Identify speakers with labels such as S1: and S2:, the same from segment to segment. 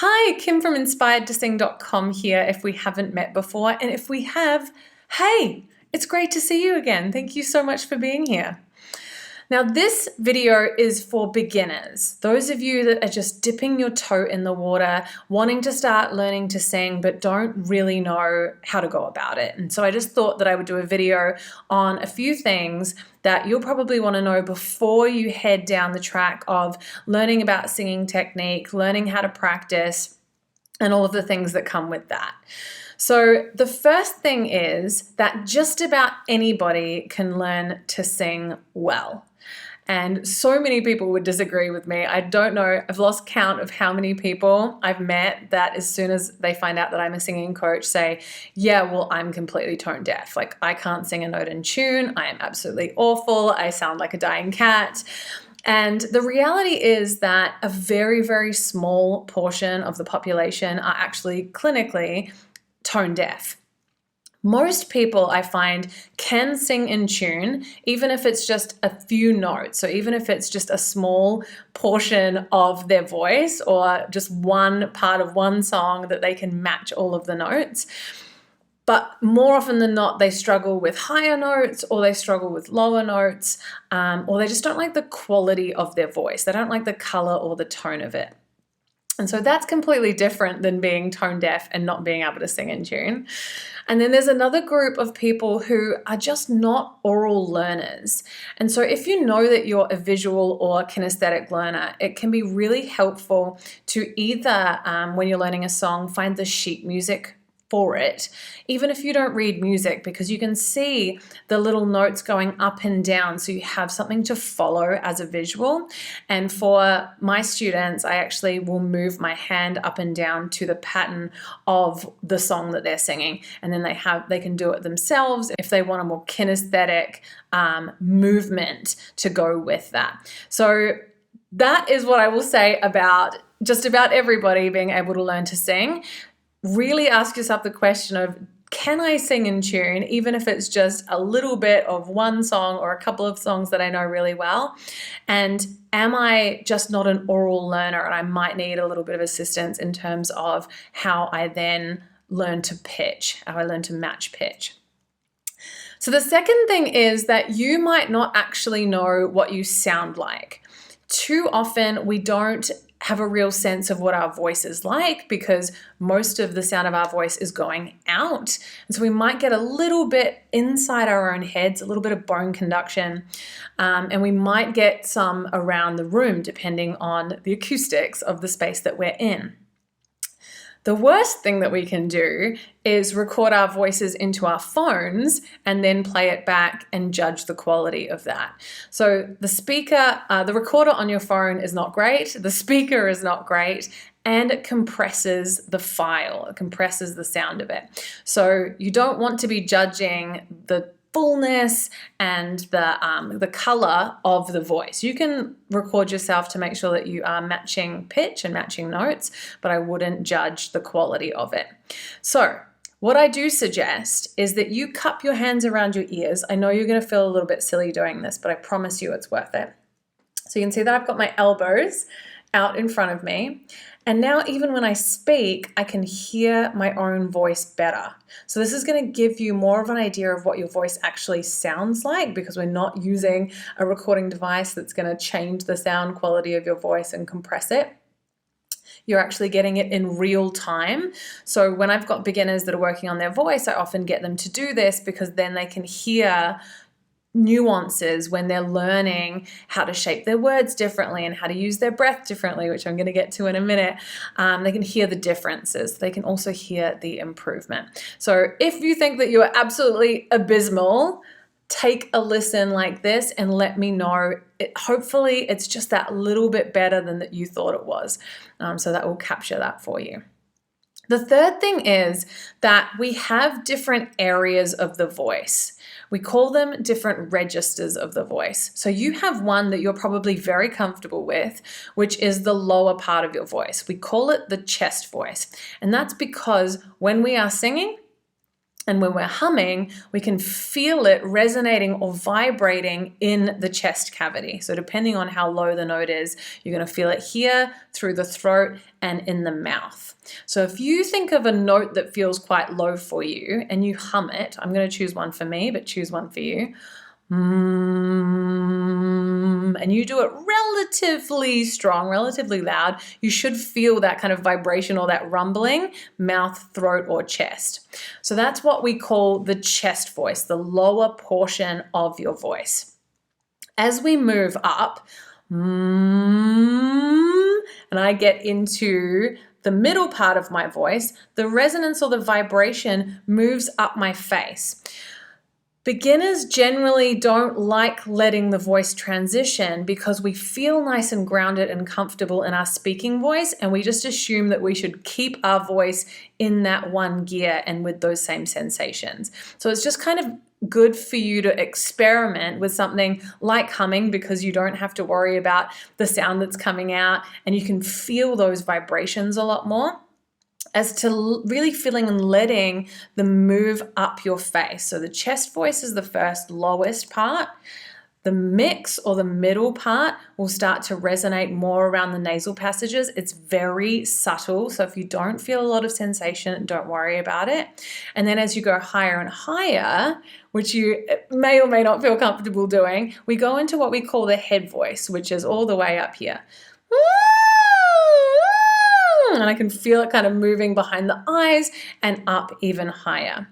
S1: Hi, Kim from inspiredtosing.com here if we haven't met before. And if we have, hey, it's great to see you again. Thank you so much for being here. Now, this video is for beginners, those of you that are just dipping your toe in the water, wanting to start learning to sing, but don't really know how to go about it. And so I just thought that I would do a video on a few things that you'll probably want to know before you head down the track of learning about singing technique, learning how to practice, and all of the things that come with that. So the first thing is that just about anybody can learn to sing well. And so many people would disagree with me. I don't know, I've lost count of how many people I've met that as soon as they find out that I'm a singing coach say, yeah, well, I'm completely tone deaf. Like, I can't sing a note in tune. I am absolutely awful. I sound like a dying cat. And the reality is that a very, very small portion of the population are actually clinically tone deaf. Most people, I find, can sing in tune, even if it's just a few notes. So even if it's just a small portion of their voice or just one part of one song that they can match all of the notes. But more often than not, they struggle with higher notes or they struggle with lower notes, or they just don't like the quality of their voice. They don't like the color or the tone of it. And so that's completely different than being tone deaf and not being able to sing in tune. And then there's another group of people who are just not oral learners. And so if you know that you're a visual or kinesthetic learner, it can be really helpful to either, when you're learning a song, find the sheet music for it, even if you don't read music, because you can see the little notes going up and down, so you have something to follow as a visual. And for my students, I actually will move my hand up and down to the pattern of the song that they're singing, and then they can do it themselves if they want a more kinesthetic movement to go with that. So that is what I will say about just about everybody being able to learn to sing. Really ask yourself the question of, can I sing in tune, even if it's just a little bit of one song or a couple of songs that I know really well? And am I just not an oral learner and I might need a little bit of assistance in terms of how I then learn to pitch, how I learn to match pitch? So the second thing is that you might not actually know what you sound like. Too often we don't have a real sense of what our voice is like because most of the sound of our voice is going out. And so we might get a little bit inside our own heads, a little bit of bone conduction, and we might get some around the room depending on the acoustics of the space that we're in. The worst thing that we can do is record our voices into our phones and then play it back and judge the quality of that. So the recorder on your phone is not great, the speaker is not great, and it compresses the file, it compresses the sound of it. So you don't want to be judging the fullness and the color of the voice. You can record yourself to make sure that you are matching pitch and matching notes, but I wouldn't judge the quality of it. So what I do suggest is that you cup your hands around your ears. I know you're going to feel a little bit silly doing this, but I promise you it's worth it. So you can see that I've got my elbows out in front of me. And now even when I speak, I can hear my own voice better. So this is going to give you more of an idea of what your voice actually sounds like, because we're not using a recording device that's going to change the sound quality of your voice and compress it. You're actually getting it in real time. So when I've got beginners that are working on their voice, I often get them to do this because then they can hear nuances when they're learning how to shape their words differently and how to use their breath differently, which I'm going to get to in a minute. They can hear the differences. They can also hear the improvement. So if you think that you are absolutely abysmal, take a listen like this and let me know. Hopefully it's just that little bit better than that you thought it was. So that will capture that for you. The third thing is that we have different areas of the voice. We call them different registers of the voice. So you have one that you're probably very comfortable with, which is the lower part of your voice. We call it the chest voice. And that's because when we are singing, And when we're humming, we can feel it resonating or vibrating in the chest cavity. So depending on how low the note is, you're going to feel it here, through the throat, and in the mouth. So if you think of a note that feels quite low for you and you hum it, I'm going to choose one for me, but choose one for you. And you do it relatively strong, relatively loud, you should feel that kind of vibration or that rumbling, mouth, throat, or chest. So that's what we call the chest voice, the lower portion of your voice. As we move up, and I get into the middle part of my voice, the resonance or the vibration moves up my face. Beginners generally don't like letting the voice transition because we feel nice and grounded and comfortable in our speaking voice, and we just assume that we should keep our voice in that one gear and with those same sensations. So it's just kind of good for you to experiment with something like humming because you don't have to worry about the sound that's coming out and you can feel those vibrations a lot more, as to really feeling and letting them move up your face. So the chest voice is the first lowest part. The mix or the middle part will start to resonate more around the nasal passages. It's very subtle, so if you don't feel a lot of sensation, don't worry about it. And then as you go higher and higher, which you may or may not feel comfortable doing, we go into what we call the head voice, which is all the way up here. And I can feel it kind of moving behind the eyes and up even higher.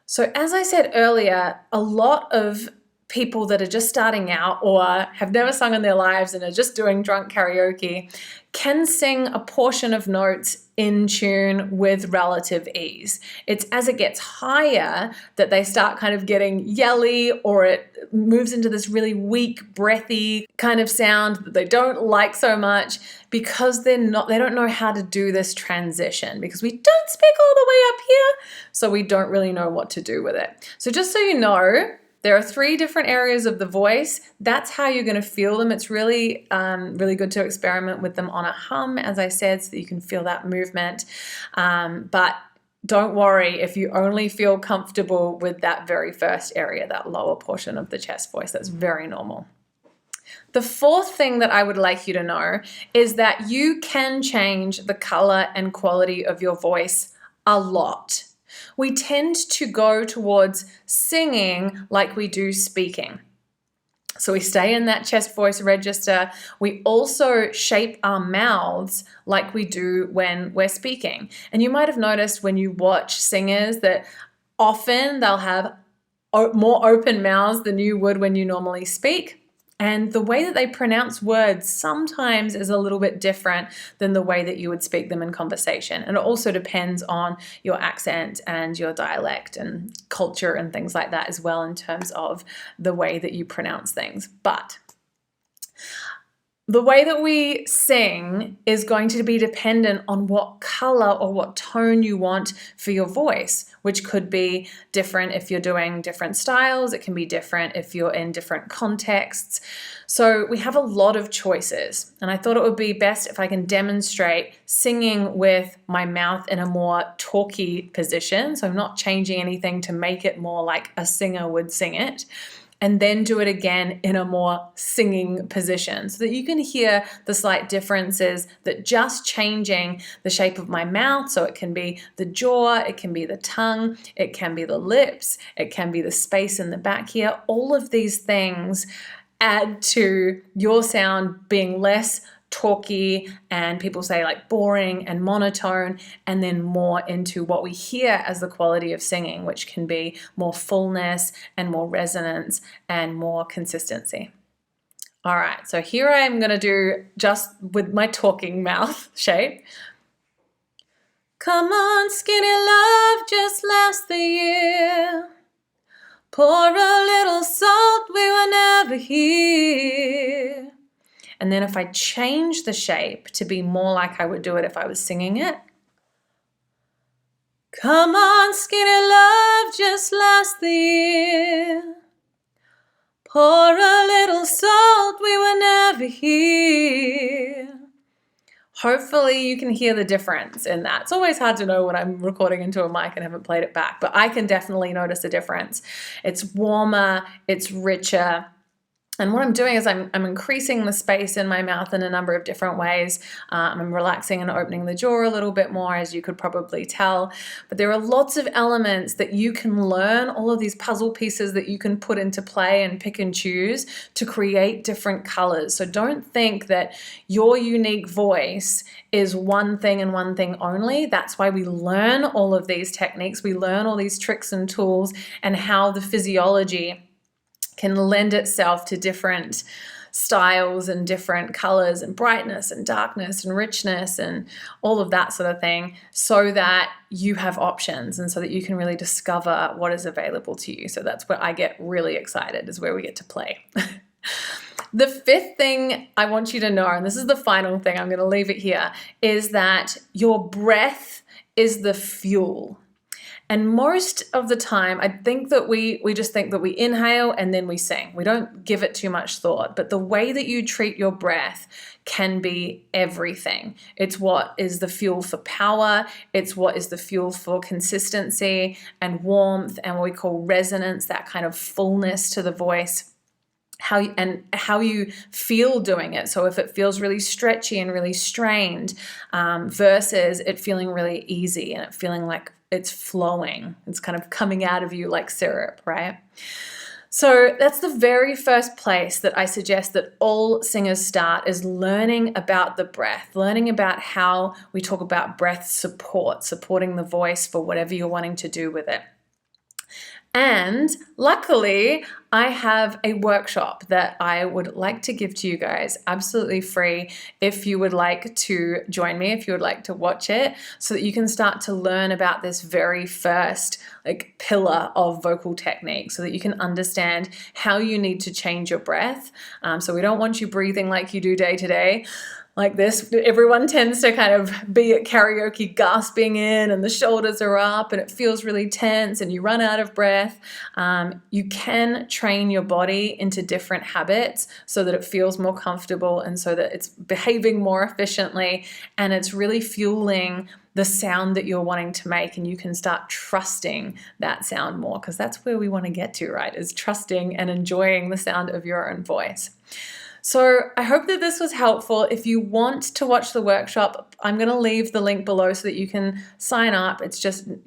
S1: So as I said earlier, a lot of people that are just starting out or have never sung in their lives and are just doing drunk karaoke can sing a portion of notes in tune with relative ease. It's as it gets higher that they start kind of getting yelly, or it moves into this really weak, breathy kind of sound that they don't like so much because they don't know how to do this transition, because we don't speak all the way up here, so we don't really know what to do with it. So just so you know, there are 3 different areas of the voice. That's how you're going to feel them. It's really, really good to experiment with them on a hum, as I said, so that you can feel that movement. But don't worry if you only feel comfortable with that very first area, that lower portion of the chest voice. That's very normal. The 4th thing that I would like you to know is that you can change the color and quality of your voice a lot. We tend to go towards singing like we do speaking. So we stay in that chest voice register. We also shape our mouths like we do when we're speaking. And you might have noticed when you watch singers that often they'll have more open mouths than you would when you normally speak. And the way that they pronounce words sometimes is a little bit different than the way that you would speak them in conversation. And it also depends on your accent and your dialect and culture and things like that as well, in terms of the way that you pronounce things. But the way that we sing is going to be dependent on what color or what tone you want for your voice, which could be different if you're doing different styles. It can be different if you're in different contexts. So we have a lot of choices, and I thought it would be best if I can demonstrate singing with my mouth in a more talky position. So I'm not changing anything to make it more like a singer would sing it, and then do it again in a more singing position so that you can hear the slight differences that just changing the shape of my mouth. So it can be the jaw, it can be the tongue, it can be the lips, it can be the space in the back here. All of these things add to your sound being less talky, and people say like boring and monotone, and then more into what we hear as the quality of singing, which can be more fullness and more resonance and more consistency. All right, so here I am going to do just with my talking mouth shape. Come on, skinny love, just last the year. Pour a little salt, we were never here. And then if I change the shape to be more like I would do it if I was singing it. Come on, skinny love, just last the year. Pour a little salt, we were never here. Hopefully you can hear the difference in that. It's always hard to know when I'm recording into a mic and haven't played it back, but I can definitely notice a difference. It's warmer, it's richer. And what I'm doing is I'm increasing the space in my mouth in a number of different ways. I'm relaxing and opening the jaw a little bit more, as you could probably tell. But there are lots of elements that you can learn, all of these puzzle pieces that you can put into play and pick and choose to create different colors. So don't think that your unique voice is one thing and one thing only. That's why we learn all of these techniques. We learn all these tricks and tools and how the physiology can lend itself to different styles and different colors and brightness and darkness and richness and all of that sort of thing, so that you have options and so that you can really discover what is available to you. So that's where I get really excited, is where we get to play. The fifth thing I want you to know, and this is the final thing, I'm going to leave it here, is that your breath is the fuel. And most of the time, I think that we just think that we inhale and then we sing. We don't give it too much thought. But the way that you treat your breath can be everything. It's what is the fuel for power. It's what is the fuel for consistency and warmth and what we call resonance, that kind of fullness to the voice. How you feel doing it. So if it feels really stretchy and really strained, versus it feeling really easy and it feeling like it's flowing, it's kind of coming out of you like syrup, right? So that's the very first place that I suggest that all singers start, is learning about the breath, learning about how we talk about breath support, supporting the voice for whatever you're wanting to do with it. And luckily, I have a workshop that I would like to give to you guys absolutely free if you would like to join me, if you would like to watch it, so that you can start to learn about this very first pillar of vocal technique, so that you can understand how you need to change your breath. So we don't want you breathing like you do day to day, like this. Everyone tends to kind of be at karaoke gasping in and the shoulders are up and it feels really tense and you run out of breath. You can train your body into different habits so that it feels more comfortable and so that it's behaving more efficiently and it's really fueling the sound that you're wanting to make, and you can start trusting that sound more, because that's where we want to get to, right? Is trusting and enjoying the sound of your own voice. So I hope that this was helpful. If you want to watch the workshop, I'm going to leave the link below so that you can sign up. You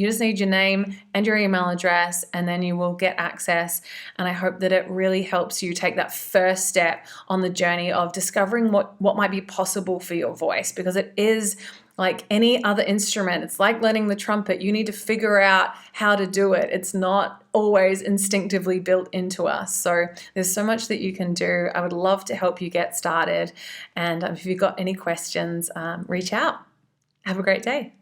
S1: just need your name and your email address, and then you will get access. And I hope that it really helps you take that first step on the journey of discovering what might be possible for your voice, because it is like any other instrument. It's like learning the trumpet. You need to figure out how to do it. It's not always instinctively built into us. So there's so much that you can do. I would love to help you get started. And if you've got any questions, reach out. Have a great day.